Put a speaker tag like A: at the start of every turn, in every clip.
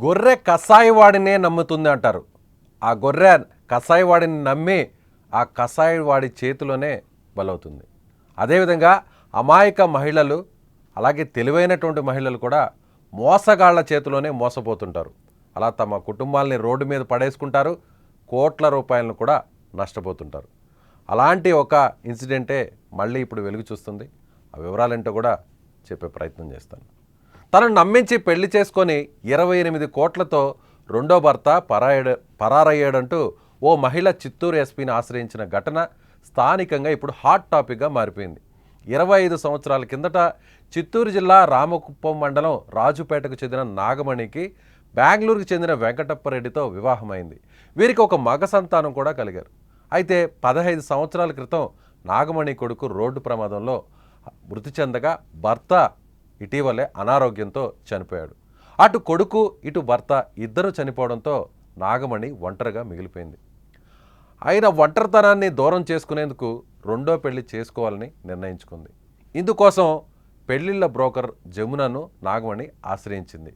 A: గొర్రె కసాయివాడినే నమ్ముతుంది అంటారు. ఆ గొర్రె కసాయివాడిని నమ్మి ఆ కసాయివాడి చేతిలోనే బలవుతుంది. అదేవిధంగా అమాయక మహిళలు, అలాగే తెలివైనటువంటి మహిళలు కూడా మోసగాళ్ల చేతిలోనే మోసపోతుంటారు. అలా తమ కుటుంబాలని రోడ్డు మీద పడేసుకుంటారు, కోట్ల రూపాయలను కూడా నష్టపోతుంటారు. అలాంటి ఒక ఇన్సిడెంటే మళ్ళీ ఇప్పుడు వెలుగు చూస్తుంది. ఆ వివరాలేంటో కూడా చెప్పే ప్రయత్నం చేస్తాను. తనను నమ్మించి పెళ్లి చేసుకొని 28 కోట్లతో రెండో భర్త పరారయ్యాడంటూ ఓ మహిళ చిత్తూరు ఎస్పీని ఆశ్రయించిన ఘటన స్థానికంగా ఇప్పుడు హాట్ టాపిక్గా మారిపోయింది. 25 సంవత్సరాల కిందట చిత్తూరు జిల్లా రామకుప్పం మండలం రాజుపేటకు చెందిన నాగమణికి బెంగళూరుకు చెందిన వెంకటప్పరెడ్డితో వివాహమైంది. వీరికి ఒక మగ సంతానం కూడా కలిగారు. అయితే 15 సంవత్సరాల క్రితం నాగమణి కొడుకు రోడ్డు ప్రమాదంలో మృతి చెందగా భర్త ఇటీవలే అనారోగ్యంతో చనిపోయాడు. అటు కొడుకు ఇటు భర్త ఇద్దరు చనిపోవడంతో నాగమణి ఒంటరిగా మిగిలిపోయింది. ఆయన ఒంటరితనాన్ని దూరం చేసుకునేందుకు రెండో పెళ్లి చేసుకోవాలని నిర్ణయించుకుంది. ఇందుకోసం పెళ్లిళ్ల బ్రోకర్ జమునను నాగమణి ఆశ్రయించింది.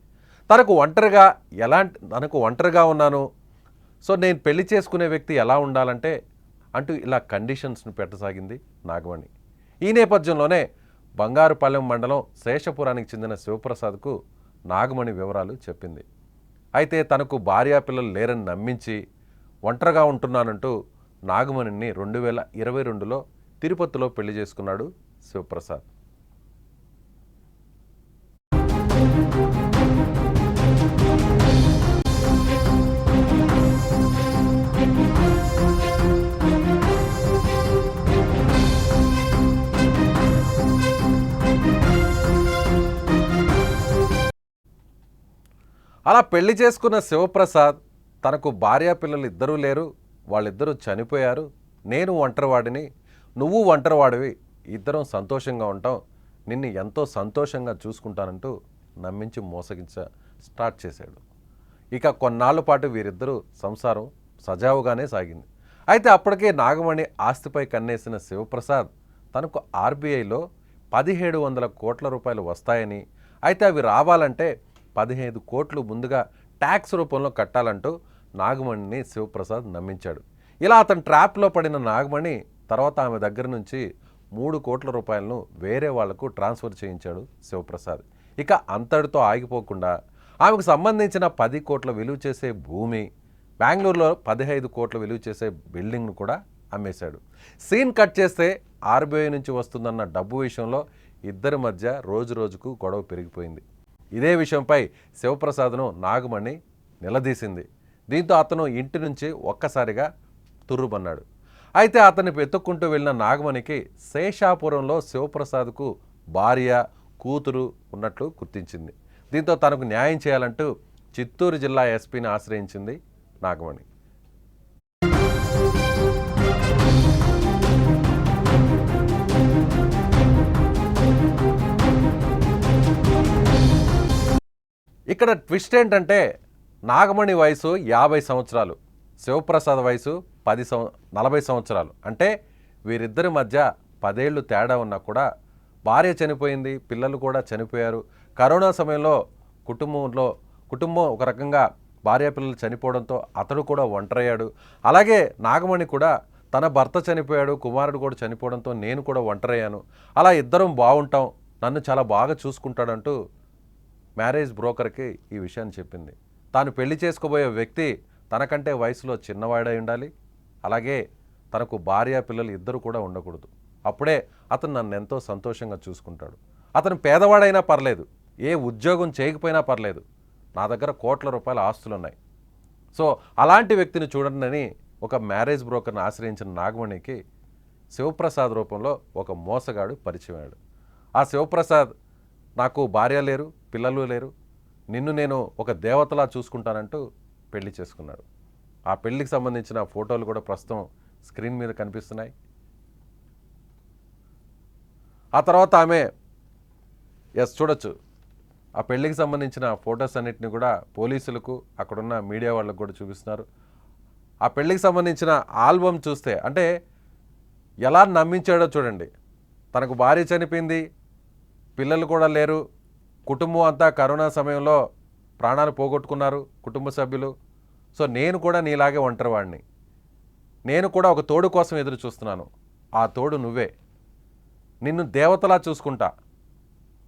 A: తనకు ఒంటరిగా ఉన్నాను, సో నేను పెళ్లి చేసుకునే వ్యక్తి ఎలా ఉండాలంటే అంటూ ఇలా కండిషన్స్ను పెట్టసాగింది నాగమణి. ఈ నేపథ్యంలోనే బంగారుపాలెం మండలం శేషపురానికి చెందిన శివప్రసాద్కు నాగమణి వివరాలు చెప్పింది. అయితే తనకు భార్యాపిల్లలు లేరని నమ్మించి ఒంటరిగా ఉంటున్నానంటూ నాగమణిని 2022లో తిరుపతిలో పెళ్లి చేసుకున్నాడు శివప్రసాద్. అలా పెళ్లి చేసుకున్న శివప్రసాద్ తనకు భార్యాపిల్లలు ఇద్దరూ లేరు, వాళ్ళిద్దరూ చనిపోయారు, నేను ఒంటరివాడిని, నువ్వు ఒంటరివాడివి, ఇద్దరం సంతోషంగా ఉంటాం, నిన్ను ఎంతో సంతోషంగా చూసుకుంటానంటూ నమ్మించి మోసగించ స్టార్ట్ చేశాడు. ఇక కొన్నాళ్ళ పాటు వీరిద్దరూ సంసారం సజావుగానే సాగింది. అయితే అప్పటికే నాగమణి ఆస్తిపై కన్నేసిన శివప్రసాద్ తనకు ఆర్బీఐలో 1700 కోట్ల రూపాయలు వస్తాయని, అయితే అవి రావాలంటే 15 కోట్లు ముందుగా ట్యాక్స్ రూపంలో కట్టాలంటూ నాగమణిని శివప్రసాద్ నమ్మించాడు. ఇలా అతను ట్రాప్లో పడిన నాగమణి తర్వాత ఆమె దగ్గర నుంచి 3 కోట్ల రూపాయలను వేరే వాళ్లకు ట్రాన్స్ఫర్ చేయించాడు శివప్రసాద్. ఇక అంతటితో ఆగిపోకుండా ఆమెకు సంబంధించిన 10 కోట్ల విలువ చేసే భూమి, బెంగళూరులో 15 కోట్ల విలువ చేసే బిల్డింగ్ను కూడా అమ్మేశాడు. సీన్ కట్ చేస్తే ఆర్బీఐ నుంచి వస్తుందన్న డబ్బు విషయంలో ఇద్దరి మధ్య రోజు రోజుకు గొడవ పెరిగిపోయింది. ఇదే విషయంపై శివప్రసాద్ను నాగమణి నిలదీసింది. దీంతో అతను ఇంటి నుంచి ఒక్కసారిగా తుర్రుబన్నాడు. అయితే అతన్ని వెతుక్కుంటూ వెళ్ళిన నాగమణికి శేషాపురంలో శివప్రసాద్కు భార్య, కూతురు ఉన్నట్లు గుర్తించింది. దీంతో తనకు న్యాయం చేయాలంటూ చిత్తూరు జిల్లా ఎస్పీని ఆశ్రయించింది నాగమణి. ఇక్కడ ట్విస్ట్ ఏంటంటే నాగమణి వయసు 50 సంవత్సరాలు, శివప్రసాద్ వయసు 40 సంవత్సరాలు. అంటే వీరిద్దరి మధ్య 10 ఏళ్ళు తేడా ఉన్నా కూడా భార్య చనిపోయింది, పిల్లలు కూడా చనిపోయారు. కరోనా సమయంలో కుటుంబం ఒక రకంగా భార్య పిల్లలు చనిపోవడంతో అతడు కూడా ఒంటరయ్యాడు. అలాగే నాగమణి కూడా తన భర్త చనిపోయాడు, కుమారుడు కూడా చనిపోవడంతో నేను కూడా ఒంటరయ్యాను, అలా ఇద్దరం బాగుంటాం, నన్ను చాలా బాగా చూసుకుంటాడంటూ మ్యారేజ్ బ్రోకర్కి ఈ విషయాన్ని చెప్పింది. తాను పెళ్లి చేసుకోబోయే వ్యక్తి తనకంటే వయసులో చిన్నవాడై ఉండాలి, అలాగే తనకు భార్య పిల్లలు ఇద్దరు కూడా ఉండకూడదు, అప్పుడే అతను నన్ను ఎంతో సంతోషంగా చూసుకుంటాడు. అతను పేదవాడైనా పర్లేదు, ఏ ఉద్యోగం చేయకపోయినా పర్లేదు, నా దగ్గర కోట్ల రూపాయల ఆస్తులున్నాయి, సో అలాంటి వ్యక్తిని చూడండి ఒక మ్యారేజ్ బ్రోకర్ని ఆశ్రయించిన నాగమణికి శివప్రసాద్ రూపంలో ఒక మోసగాడు పరిచయం అయ్యాడు. ఆ శివప్రసాద్ నాకు భార్య లేరు, పిల్లలు లేరు, నిన్ను నేను ఒక దేవతలా చూసుకుంటానంటూ పెళ్లి చేసుకున్నాడు. ఆ పెళ్లికి సంబంధించిన ఫోటోలు కూడా ప్రస్తుతం స్క్రీన్ మీద కనిపిస్తున్నాయి. ఆ తర్వాత ఆమె చూడొచ్చు, ఆ పెళ్లికి సంబంధించిన ఫొటోస్ అన్నిటిని కూడా పోలీసులకు అక్కడున్న మీడియా వాళ్ళకు కూడా చూపిస్తున్నారు. ఆ పెళ్లికి సంబంధించిన ఆల్బమ్ చూస్తే అంటే ఎలా నమ్మించాడో చూడండి. తనకు భార్య చనిపోయింది, పిల్లలు కూడా లేరు, కుటుంబం అంతా కరోనా సమయంలో ప్రాణాలు పోగొట్టుకున్నారు కుటుంబ సభ్యులు. సో నేను కూడా నీలాగే ఒంటరివాడిని, నేను కూడా ఒక తోడు కోసం ఎదురు చూస్తున్నాను, ఆ తోడు నువ్వే, నిన్ను దేవతలా చూసుకుంటా,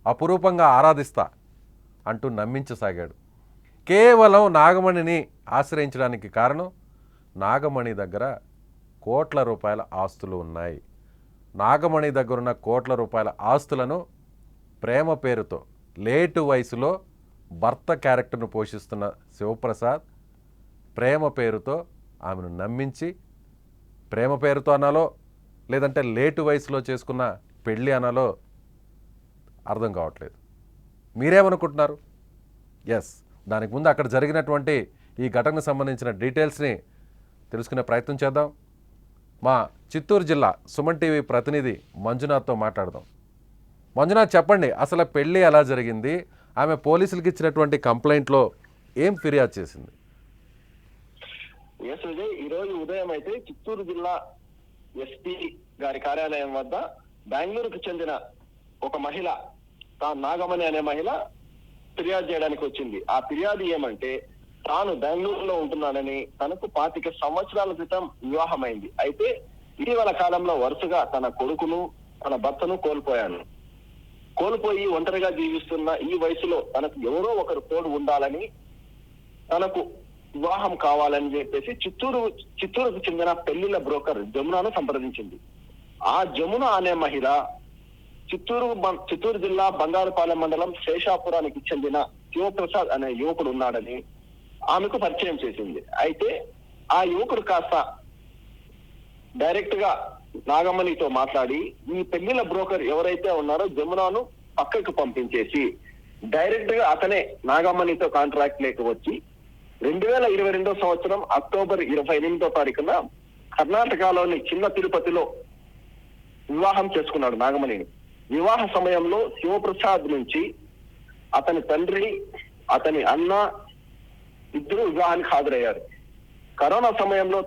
A: అపురూపంగా ఆరాధిస్తా అంటూ నమ్మించసాగాడు. కేవలం నాగమణిని ఆశ్రయించడానికి కారణం నాగమణి దగ్గర కోట్ల రూపాయల ఆస్తులు ఉన్నాయి. నాగమణి దగ్గరున్న కోట్ల రూపాయల ఆస్తులను ప్రేమ పేరుతో లేటు వయసులో భర్త క్యారెక్టర్ను పోషిస్తున్న శివప్రసాద్ ప్రేమ పేరుతో ఆమెను నమ్మించి, ప్రేమ పేరుతో అనాలో లేదంటే లేటు వయసులో చేసుకున్న పెళ్ళి అనాలో అర్థం కావట్లేదు. మీరేమనుకుంటున్నారు? ఎస్, దానికి ముందు అక్కడ జరిగినటువంటి ఈ ఘటనకు సంబంధించిన డీటెయిల్స్ని తెలుసుకునే ప్రయత్నం చేద్దాం. మా చిత్తూరు జిల్లా సుమన్ టీవీ ప్రతినిధి మంజునాథ్తో మాట్లాడదాం. మంజునాథ్, చెప్పండి, అసలు పెళ్ళి ఎలా జరిగింది? ఆమె పోలీసులకు ఇచ్చినటువంటి కంప్లైంట్లో ఏం ఫిర్యాదు చేసింది?
B: ఈరోజు ఉదయం అయితే చిత్తూరు జిల్లా ఎస్పీ గారి కార్యాలయం వద్ద బెంగళూరుకు చెందిన ఒక మహిళ, నాగమణి అనే మహిళ ఫిర్యాదు చేయడానికి వచ్చింది. ఆ ఫిర్యాదు ఏమంటే, తాను బెంగళూరులో ఉంటున్నానని, తనకు 25 సంవత్సరాల క్రితం వివాహమైంది. అయితే ఇటీవల కాలంలో వరుసగా తన కొడుకును, తన భర్తను కోల్పోయి ఒంటరిగా జీవిస్తున్న ఈ వయసులో తనకు ఎవరో ఒకరు తోడు ఉండాలని, తనకు వివాహం కావాలని చెప్పేసి చిత్తూరుకు చెందిన పెళ్లిళ్ల బ్రోకర్ జమునాను సంప్రదించింది. ఆ జమున అనే మహిళ చిత్తూరు జిల్లా బంగారుపాలెం మండలం శేషాపురానికి చెందిన శివప్రసాద్ అనే యువకుడు ఉన్నాడని ఆమెకు పరిచయం చేసింది. అయితే ఆ యువకుడు కాస్త డైరెక్ట్ గా నాగమణితో మాట్లాడి, ఈ పెళ్లిళ్ల బ్రోకర్ ఎవరైతే ఉన్నారో జమునాను పక్కకు పంపించేసి డైరెక్ట్ గా అతనే నాగమణితో కాంట్రాక్ట్ లేక వచ్చి 2022 సంవత్సరం అక్టోబర్ 28వ తారీఖున కర్ణాటకలోని చిన్న తిరుపతిలో వివాహం చేసుకున్నాడు నాగమణిని. వివాహ సమయంలో శివప్రసాద్ నుంచి అతని తండ్రి, అతని అన్న ఇద్దరు వివాహానికి హాజరయ్యారు. కరోనా సమయంలో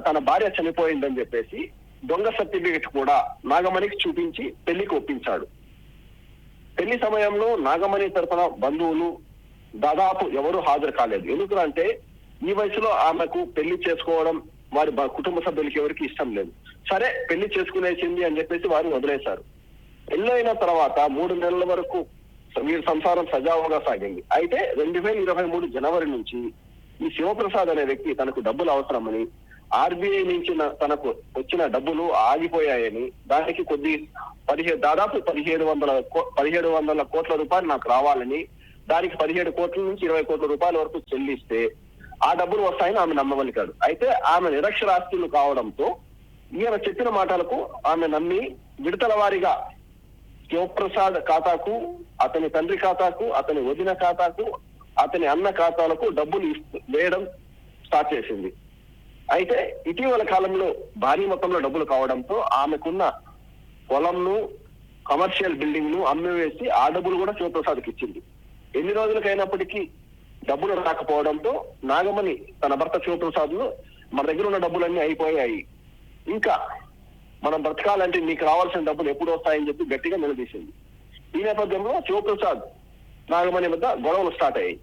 B: తన భార్య చనిపోయిందని చెప్పేసి దొంగ సర్టిఫికెట్ కూడా నాగమణికి చూపించి పెళ్లికి ఒప్పించాడు. పెళ్లి సమయంలో నాగమణి తరఫున బంధువులు దాదాపు ఎవరు హాజరు కాలేదు. ఎందుకంటే ఈ వయసులో ఆమెకు పెళ్లి చేసుకోవడం వారి కుటుంబ సభ్యులకి ఎవరికి ఇష్టం లేదు. సరే, పెళ్లి చేసుకునేసింది అని చెప్పేసి వారు వదిలేశారు. పెళ్ళైన తర్వాత 3 నెలల వరకు వీరి సంసారం సజావుగా సాగింది. అయితే 2023 జనవరి నుంచి ఈ శివప్రసాద్ అనే వ్యక్తి తనకు డబ్బులు అవసరమని, ఆర్బీఐ నుంచి తనకు వచ్చిన డబ్బులు ఆగిపోయాయని, దానికి దాదాపు 1700 కోట్ల రూపాయలు నాకు రావాలని, దానికి 17 కోట్ల నుంచి 20 కోట్ల రూపాయల వరకు చెల్లిస్తే ఆ డబ్బులు వస్తాయని ఆమె నమ్మవలికాడు. అయితే ఆమె నిరక్షరాస్యులు కావడంతో ఈయన చెప్పిన మాటలకు ఆమె నమ్మి విడతల వారీగా శివప్రసాద్ ఖాతాకు, అతని తండ్రి ఖాతాకు, అతని వదిన ఖాతాకు, అతని అన్న ఖాతాలకు డబ్బులు వేయడం స్టార్ట్ చేసింది. అయితే ఇటీవల కాలంలో భారీ మొత్తంలో డబ్బులు కావడంతో ఆమెకున్న పొలంను, కమర్షియల్ బిల్డింగ్ ను అమ్మివేసి ఆ డబ్బులు కూడా శివప్రసాద్కి ఇచ్చింది. ఎన్ని రోజులకైనప్పటికీ డబ్బులు రాకపోవడంతో నాగమణి తన భర్త శివప్రసాద్ ను, మన దగ్గర ఉన్న డబ్బులన్నీ అయిపోయాయి, ఇంకా మనం బ్రతకాలంటే నీకు రావాల్సిన డబ్బులు ఎప్పుడు వస్తాయని చెప్పి గట్టిగా నిలదీసింది. ఈ నేపథ్యంలో శివప్రసాద్ నాగమణి వద్ద గొడవలు స్టార్ట్ అయ్యాయి.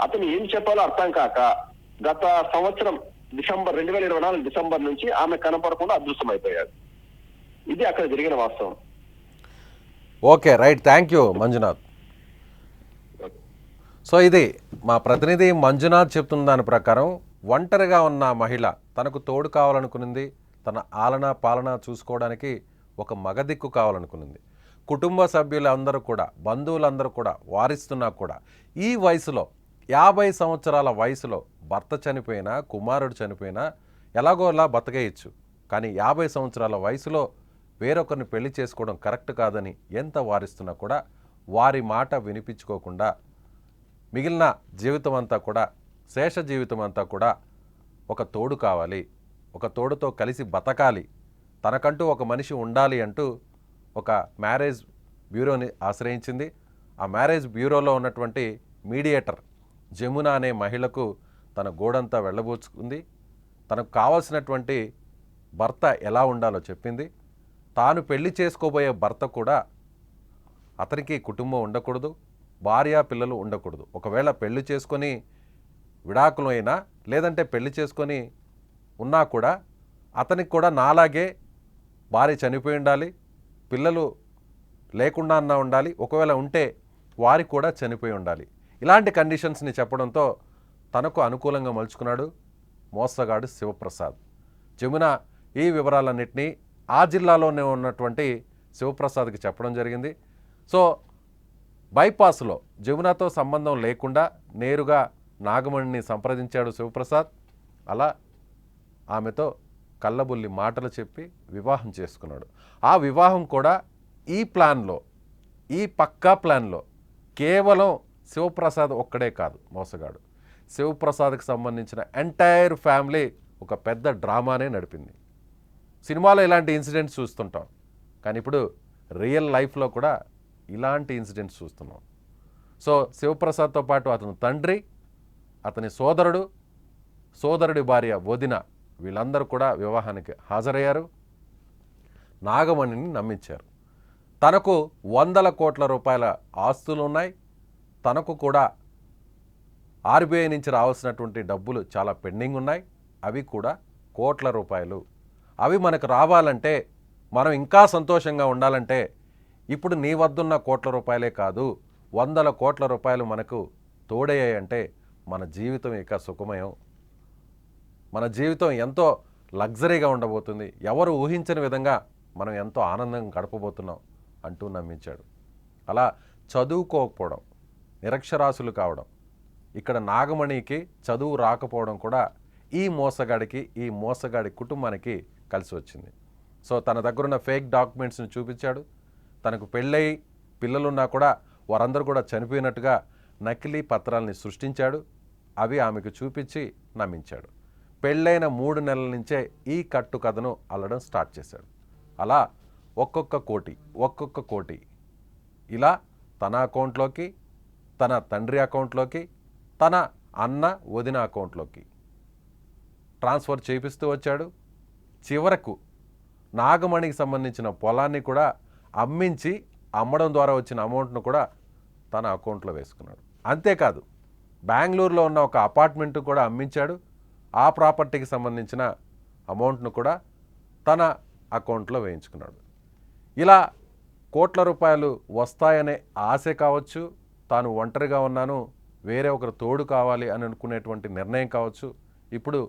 B: అతను ఏం చెప్పాలో అర్థం కాక గత సంవత్సరం 2024 డిసెంబర్ నుంచి ఆమె కనపడకుండా అదృశ్యమైపోయాడు. ఇది అక్కడ జరిగిన వాస్తవం.
A: Okay, right, thank you Manjunath. So ఇది మా ప్రతినిధి మంజునాథ్ చెప్తున్న దాని ప్రకారం ఒంటరిగా ఉన్న మహిళ తనకు తోడు కావాలనుకునింది, తన ఆలన పాలన చూసుకోవడానికి ఒక మగదిక్కు కావాలనుకునింది. కుటుంబ సభ్యులందరూ కూడా, బంధువులందరూ కూడా వారిస్తున్నా కూడా ఈ వయసులో 50 సంవత్సరాల వయసులో భర్త చనిపోయినా, కుమారుడు చనిపోయినా ఎలాగోలా బతకేయచ్చు. కానీ 50 సంవత్సరాల వయసులో వేరొకరిని పెళ్లి చేసుకోవడం కరెక్ట్ కాదని ఎంత వారిస్తున్నా కూడా వారి మాట వినిపించుకోకుండా మిగిలిన జీవితం అంతా కూడా, శేష జీవితం అంతా కూడా ఒక తోడు కావాలి, ఒక తోడుతో కలిసి బతకాలి, తనకంటూ ఒక మనిషి ఉండాలి అంటూ ఒక మ్యారేజ్ బ్యూరోని ఆశ్రయించింది. ఆ మ్యారేజ్ బ్యూరోలో ఉన్నటువంటి మీడియేటర్ జమున అనే మహిళకు తన గోడంతా వెళ్ళబోచుకుంది. తనకు కావాల్సినటువంటి భర్త ఎలా ఉండాలో చెప్పింది. తాను పెళ్లి చేసుకోబోయే భర్త కూడా అతనికి కుటుంబం ఉండకూడదు, భార్య పిల్లలు ఉండకూడదు. ఒకవేళ పెళ్లి చేసుకొని విడాకులు అయినా లేదంటే పెళ్లి చేసుకొని ఉన్నా కూడా అతనికి కూడా నాలాగే భార్య చనిపోయి ఉండాలి, పిల్లలు లేకుండా అన్నా ఉండాలి, ఒకవేళ ఉంటే వారికి కూడా చనిపోయి ఉండాలి. ఇలాంటి కండిషన్స్ని చెప్పడంతో తనకు అనుకూలంగా మలుచుకున్నాడు మోసగాడు శివప్రసాద్. జమున ఈ వివరాలన్నింటినీ ఆ జిల్లాలోనే ఉన్నటువంటి శివప్రసాద్కి చెప్పడం జరిగింది. సో బైపాస్లో జమునతో సంబంధం లేకుండా నేరుగా నాగమణిని సంప్రదించాడు శివప్రసాద్. అలా ఆమెతో కళ్ళబుల్లి మాటలు చెప్పి వివాహం చేసుకున్నాడు. ఆ వివాహం కూడా ఈ ప్లాన్లో, ఈ పక్కా ప్లాన్లో కేవలం శివప్రసాద్ ఒక్కడే కాదు మోసగాడు. శివప్రసాద్కి సంబంధించిన ఎంటైర్ ఫ్యామిలీ ఒక పెద్ద డ్రామానే నడిపింది. సినిమాలో ఇలాంటి ఇన్సిడెంట్స్ చూస్తుంటాం, కానీ ఇప్పుడు రియల్ లైఫ్లో కూడా ఇలాంటి ఇన్సిడెంట్స్ చూస్తున్నాం. సో శివప్రసాద్తో పాటు అతని తండ్రి, అతని సోదరుడు, సోదరుడి భార్య వదిన వీళ్ళందరూ కూడా వివాహానికి హాజరయ్యారు. నాగమణిని నమ్మించారు. తనకు 100 కోట్ల రూపాయల ఆస్తులు ఉన్నాయి, తనకు కూడా ఆర్బీఐ నుంచి రావాల్సినటువంటి డబ్బులు చాలా పెండింగ్ ఉన్నాయి, అవి కూడా కోట్ల రూపాయలు. అవి మనకు రావాలంటే, మనం ఇంకా సంతోషంగా ఉండాలంటే ఇప్పుడు నీ వద్దున్న కోట్ల రూపాయలే కాదు, 100 కోట్ల రూపాయలు మనకు తోడయ్యాయంటే మన జీవితం ఇక సుఖమయం, మన జీవితం ఎంతో లగ్జరీగా ఉండబోతుంది, ఎవరు ఊహించని విధంగా మనం ఎంతో ఆనందంగా గడపబోతున్నాం అంటూ నమ్మించాడు. అలా చదువుకోకపోవడం, నిరక్షరాస్యులు కావడం, ఇక్కడ నాగమణికి చదువు రాకపోవడం కూడా ఈ మోసగాడికి, ఈ మోసగాడి కుటుంబానికి కలిసి వచ్చింది. సో తన దగ్గరున్న ఫేక్ డాక్యుమెంట్స్ని చూపించాడు. తనకు పెళ్ళయి పిల్లలున్నా కూడా వారందరూ కూడా చనిపోయినట్టుగా నకిలీ పత్రాలని సృష్టించాడు. అవి ఆమెకు చూపించి నమ్మించాడు. పెళ్ళైన 3 నెలల నుంచే ఈ కట్టు కథను అల్లడం స్టార్ట్ చేశాడు. అలా ఒక్కొక్క కోటి ఇలా తన అకౌంట్లోకి, తన తండ్రి అకౌంట్లోకి, తన అన్న వదిన అకౌంట్లోకి ట్రాన్స్ఫర్ చేపిస్తూ వచ్చాడు. చివరకు నాగమణికి సంబంధించిన పొలాన్ని కూడా అమ్మించి, అమ్మడం ద్వారా వచ్చిన అమౌంట్ను కూడా తన అకౌంట్లో వేసుకున్నాడు. అంతేకాదు బెంగళూరులో ఉన్న ఒక అపార్ట్మెంట్ కూడా అమ్మించాడు. ఆ ప్రాపర్టీకి సంబంధించిన అమౌంట్ను కూడా తన అకౌంట్లో వేయించుకున్నాడు. ఇలా కోట్ల రూపాయలు వస్తాయనే ఆశ కావచ్చు, తాను ఒంటరిగా ఉన్నాను, వేరే ఒకరు తోడు కావాలి అని అనుకునేటువంటి నిర్ణయం కావచ్చు, ఇప్పుడు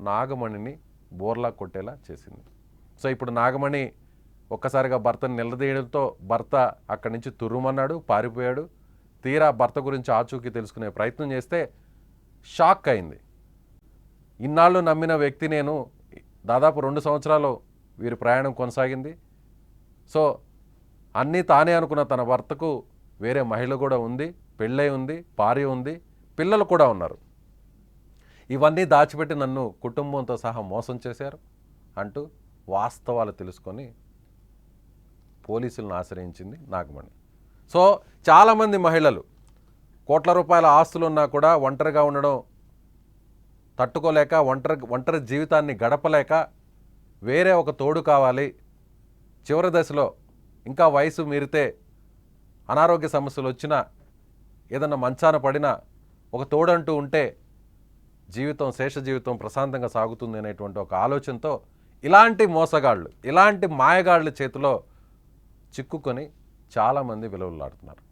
A: నాగమణిని బోర్లా కొట్టేలా చేసింది. సో ఇప్పుడు నాగమణి ఒక్కసారిగా భర్తను నిలదీయడంతో భర్త అక్కడి నుంచి తుర్రుమన్నాడు, పారిపోయాడు. తీరా భర్త గురించి ఆచూకీ తెలుసుకునే ప్రయత్నం చేస్తే షాక్ అయింది. ఇన్నాళ్ళు నమ్మిన వ్యక్తి నేను, దాదాపు 2 సంవత్సరాలు వీరి ప్రయాణం కొనసాగింది. సో అన్నీ తానే అనుకున్న తన భర్తకు వేరే మహిళ కూడా ఉంది, పెళ్ళై ఉంది, భార్య ఉంది, పిల్లలు కూడా ఉన్నారు. ఇవన్నీ దాచిపెట్టి నన్ను కుటుంబంతో సహా మోసం చేశారు అంటూ వాస్తవాలు తెలుసుకొని పోలీసులను ఆశ్రయించింది నాగమణి. సో చాలామంది మహిళలు కోట్ల రూపాయల ఆస్తులు ఉన్నా కూడా ఒంటరిగా ఉండడం తట్టుకోలేక, ఒంటరి జీవితాన్ని గడపలేక వేరే ఒక తోడు కావాలి, చివరి దశలో ఇంకా వయసు మీరితే అనారోగ్య సమస్యలు వచ్చినా, ఏదన్నా మంచాన పడినా ఒక తోడంటూ ఉంటే జీవితం, శేష జీవితం ప్రశాంతంగా సాగుతుంది అనేటువంటి ఒక ఆలోచనతో ఇలాంటి మోసగాళ్ళు, ఇలాంటి మాయగాళ్ళ చేతిలో చిక్కుకొని చాలామంది విలువలాడుతున్నారు.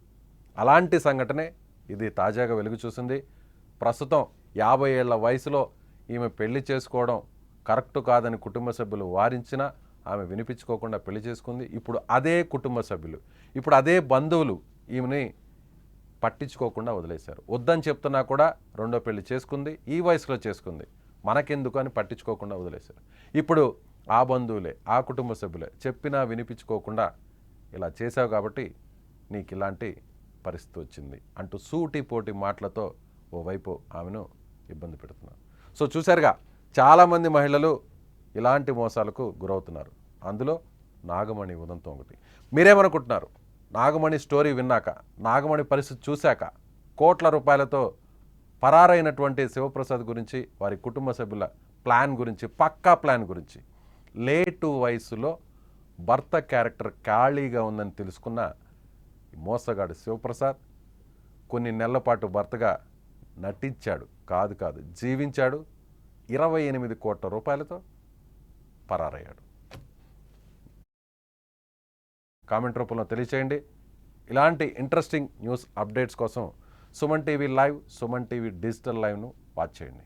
A: అలాంటి సంఘటనే ఇది తాజాగా వెలుగు చూసింది. ప్రస్తుతం 50 ఏళ్ల వయసులో ఈమె పెళ్లి చేసుకోవడం కరెక్ట్ కాదని కుటుంబ సభ్యులు వారించినా ఆమె వినిపించుకోకుండా పెళ్లి చేసుకుంది. ఇప్పుడు అదే కుటుంబ సభ్యులు, ఇప్పుడు అదే బంధువులు ఈమెని పట్టించుకోకుండా వదిలేశారు. వద్దని చెప్తున్నా కూడా రెండో పెళ్లి చేసుకుంది, ఈ వయసులో చేసుకుంది, మనకెందుకు అని పట్టించుకోకుండా వదిలేశారు. ఇప్పుడు ఆ బంధువులే, ఆ కుటుంబ సభ్యులే చెప్పినా వినిపించుకోకుండా ఇలా చేశావు కాబట్టి నీకు ఇలాంటి పరిస్థితి వచ్చింది అంటూ సూటిపోటి మాటలతో ఓవైపు ఆమెను ఇబ్బంది పెడుతున్నారు. సో చూశారుగా, చాలామంది మహిళలు ఇలాంటి మోసాలకు గురవుతున్నారు. అందులో నాగమణి ఉదంతం ఒకటి. మీరేమనుకుంటున్నారు? నాగమణి స్టోరీ విన్నాక, నాగమణి పరిస్థితి చూశాక, కోట్ల రూపాయలతో పరారైనటువంటి శివప్రసాద్ గురించి, వారి కుటుంబ సభ్యుల ప్లాన్ గురించి, పక్కా ప్లాన్ గురించి, లేటు వయసులో భర్త క్యారెక్టర్ ఖాళీగా ఉందని తెలుసుకున్న మోసగాడు శివప్రసాద్ కొన్ని నెలల పాటు భర్తగా నటించాడు, కాదు జీవించాడు. 28 కోట్ల రూపాయలతో పరారయ్యాడు. కామెంట్ రూపంలో తెలియచేయండి. ఇలాంటి ఇంట్రెస్టింగ్ న్యూస్ అప్డేట్స్ కోసం Suman TV live, Suman TV digital లైవ్ను వాచ్ చేయండి.